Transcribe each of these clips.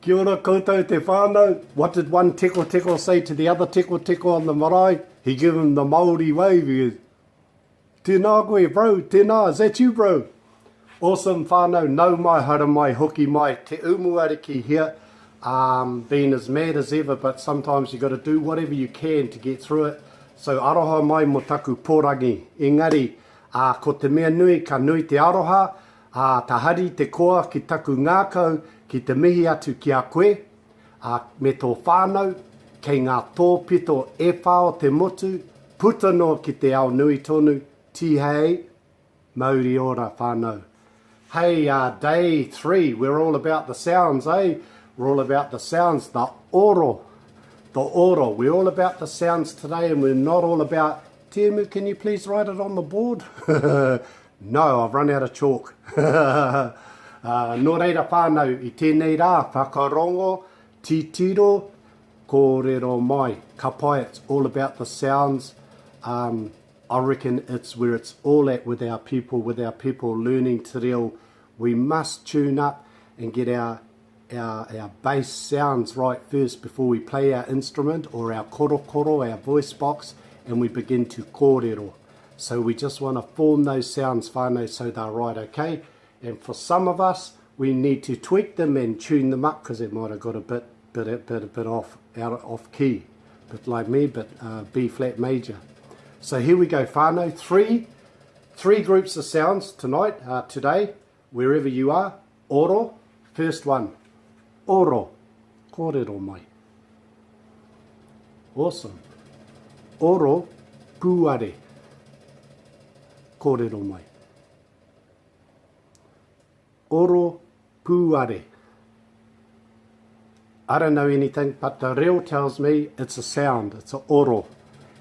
Kia ora koutou te whānau. What did one teko teko say to the other teko teko on the marae? He gave him the Māori wave. He goes, tēnā koe, bro, tēnā, is that you, bro? Awesome whānau, nau mai, hara mai, hoki mai, te umuariki here. Being as mad as ever, but sometimes you've got to do whatever you can to get through it. So aroha mai mo taku pōrangi. Engari, ko te mea nui, ka nui te aroha, tahari te koa ki taku ngākau, ki te mihi atu ki a koe, me tō whānau, kei ngā tōpito e whao te motu, puta no ki te ao nui tonu, tihei, Māori ora whānau. Hey, day 3, we're all about the sounds, eh? We're all about the sounds, the oro. We're all about the sounds today, and we're not all about, Timu, can you please write it on the board? No, I've run out of chalk. Nō reira whānau, i tēnei rā, whakarongo, titiro, kōrero mai. Ka pai, it's all about the sounds. I reckon it's where it's all at with our people learning te reo. We must tune up and get our bass sounds right first before we play our instrument or our korokoro, our voice box, and we begin to kōrero. So we just want to form those sounds whānau so they're right, okay? And for some of us, we need to tweak them and tune them up because it might have got a bit off key. Bit like me, but B flat major. So here we go, whānau. Three groups of sounds tonight, today, wherever you are. Oro, first one. Oro, kōrero mai. Awesome. Oro, pūare, kōrero mai. Oro, pūare. I don't know anything, but the reo tells me it's a sound, it's a oro.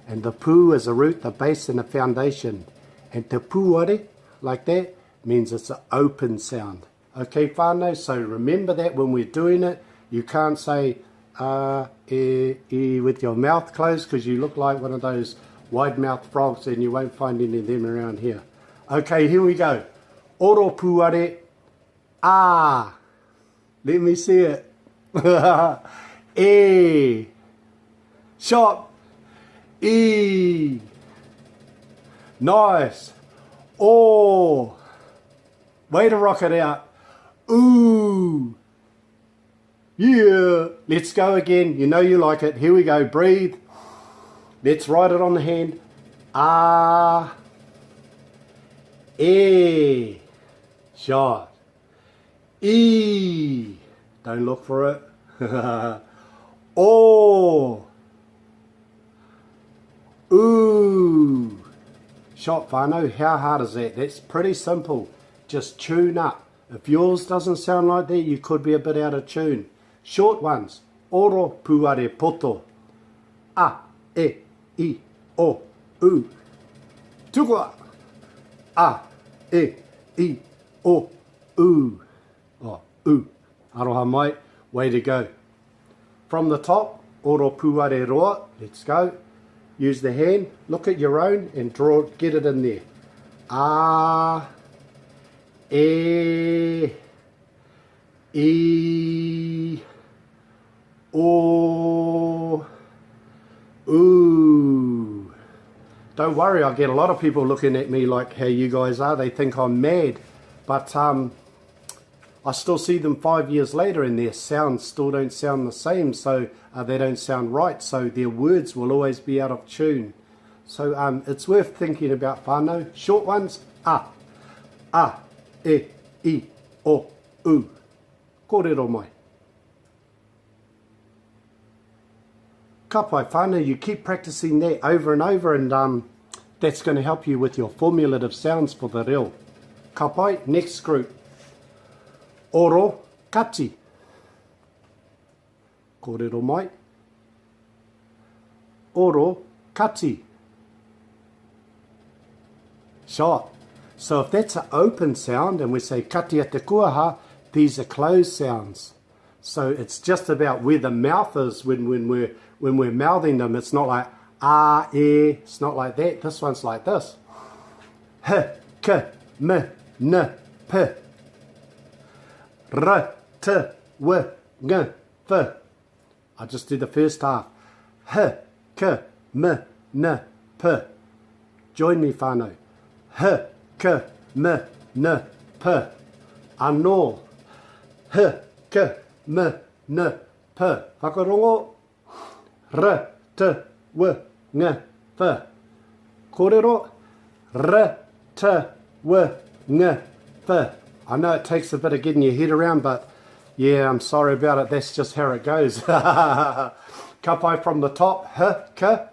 And the pū is a root, the base and a foundation. And te pūare, like that, means it's an open sound. Okay, whānau, so remember that when we're doing it, you can't say with your mouth closed because you look like one of those wide-mouthed frogs and you won't find any of them around here. Okay, here we go. Oro pūare, ah. Let me see it. E. Shot. E. Nice. O. Way to rock it out. Ooh. Yeah. Let's go again. You know you like it. Here we go. Breathe. Let's write it on the hand. Ah. E. Shot. E. Don't look for it. O. Ooh. Shot whānau. How hard is that? That's pretty simple. Just tune up. If yours doesn't sound like that, you could be a bit out of tune. Short ones. Oro pūare poto. A, e, I, o, u. Tukua. A, e, I, o, u. Oh, u. Aroha mai. Way to go. From the top, oro pūare roa. Let's go. Use the hand. Look at your own and draw. Get it in there. A, e, I, o, u. Don't worry, I get a lot of people looking at me like how you guys are. They think I'm mad. But I still see them 5 years later and their sounds still don't sound the same. So they don't sound right. So their words will always be out of tune. So it's worth thinking about whānau. Short ones, a, e, I, o, u. Kōrero mai. Ka pai whānau, you keep practicing that over and over and that's going to help you with your formulative sounds for the reo. Ka pai, next group. OROKATI. Kōrero mai. OROKATI. Shot. So if that's an open sound and we say katia te kuaha, these are closed sounds. So it's just about where the mouth is when we're mouthing them. It's not like ah, eh, it's not like that. This one's like this. H, k, m, n, p. R, t, w, ng, f. I just did the first half. H, k, m, n, p. Join me, whānau. H, k, m, n, p. Anō. H, k, m, n, p. Whakarongo. R, t, w, ng, f. Kōrero. R, t, w, ng, f. I know it takes a bit of getting your head around, but yeah, I'm sorry about it. That's just how it goes. Kapai from the top. H, k.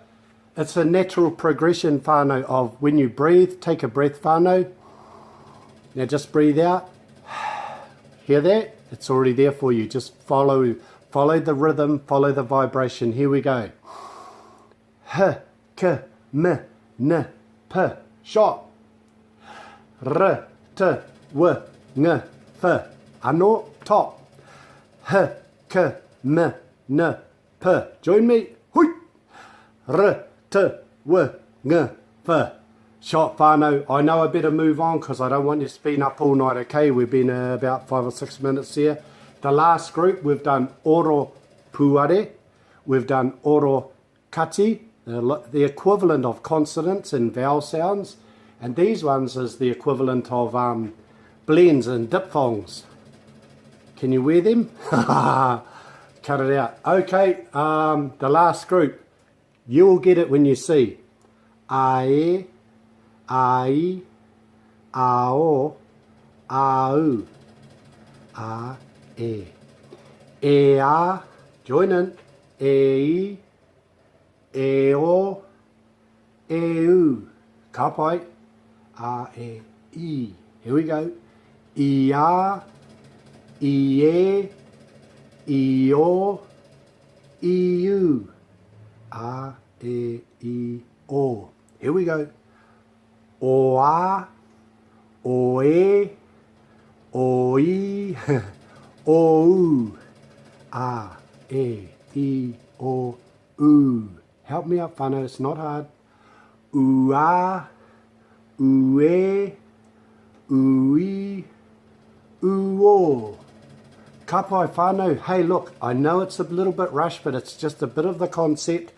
It's a natural progression, whānau, of when you breathe. Take a breath, whānau. Now just breathe out. Hear that? It's already there for you. Just follow the rhythm, follow the vibration. Here we go. H, k, m, n, p. Shot. R, t, w, ng, f. Anō, top. H, k, m, n, p. Join me. Hui. R, t, w, ng, f. Shot, whānau. I know I better move on because I don't want you to be up all night, okay? We've been about 5 or 6 minutes here. The last group, we've done OROPÜARE. We've done OROKATI, the equivalent of consonants and vowel sounds. And these ones is the equivalent of blends and diphthongs. Can you wear them? Cut it out. Okay, the last group. You will get it when you see. Ae, ai, ao, au, a, e. E, a, join in. E, e, o, e, u. Kapai. A, e, I. Here we go. I, a, I, e, I, o, I, u. A, e, I, o. Here we go. O, a, o, e, o, I, o, u. A, e, I, o, u. Help me out, whānau. It's not hard. U, a, u, e, u, I, u, o. Kapai, whānau. Hey, look, I know it's a little bit rushed, but it's just a bit of the concept.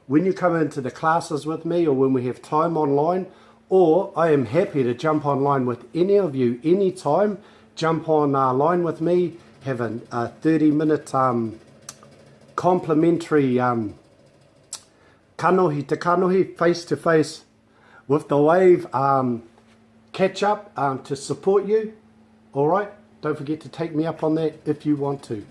When you come into the classes with me or when we have time online, or I am happy to jump online with any of you anytime. Jump online with me, have a 30-minute complimentary kanohi te kanohi, face-to-face with the wave catch up to support you. All right, don't forget to take me up on that if you want to.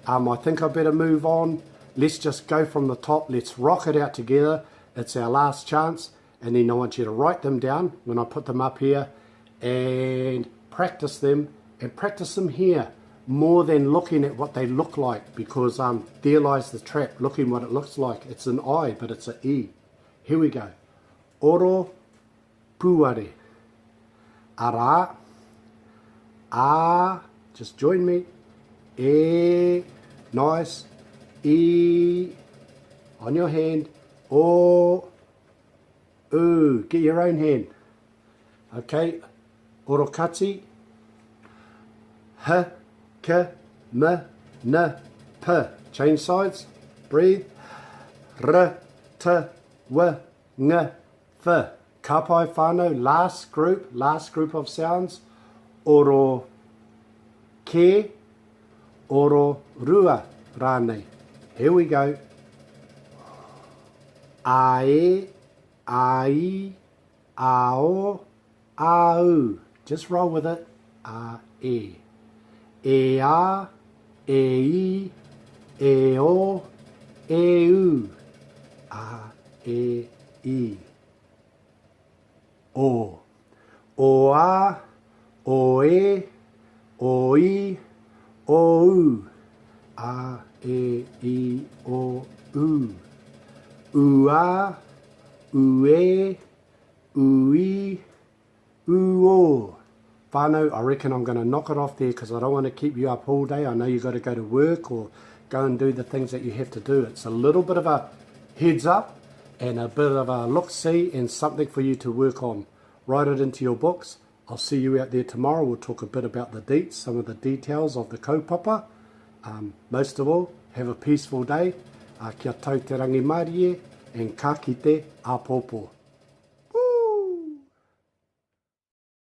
I think I better move on. Let's just go from the top. Let's rock it out together. It's our last chance. And then I want you to write them down when I put them up here and practice them here more than looking at what they look like, because there lies the trap, looking what it looks like. It's an I, but it's an E. Here we go. OROPÜARE. Ara. A. Just join me. E. Nice. E. On your hand. O. U. Get your own hand. Okay. OROKATI. H. K. M. N. P. Change sides. Breathe. R. T. W. Ng. F. Kapai whānau. Last group of sounds. OROKE. ORORUA. Rānei. Here we go. Ae. Ai. Ao. Au. Just roll with it. A. E. E. A. E. I. E. O. E. U. A. E. I. O. O. A. O. E. O. I. O. U. A. E. I. O. U. U. A. U. E. U. I. U. O. Whānau, I reckon I'm going to knock it off there because I don't want to keep you up all day. I know you've got to go to work or go and do the things that you have to do. It's a little bit of a heads up and a bit of a look-see and something for you to work on. Write it into your books. I'll see you out there tomorrow. We'll talk a bit about the deets, some of the details of the kaupapa, Most of all, have a peaceful day. Kia tau te rangi Māori e, and ka kite a pōpō.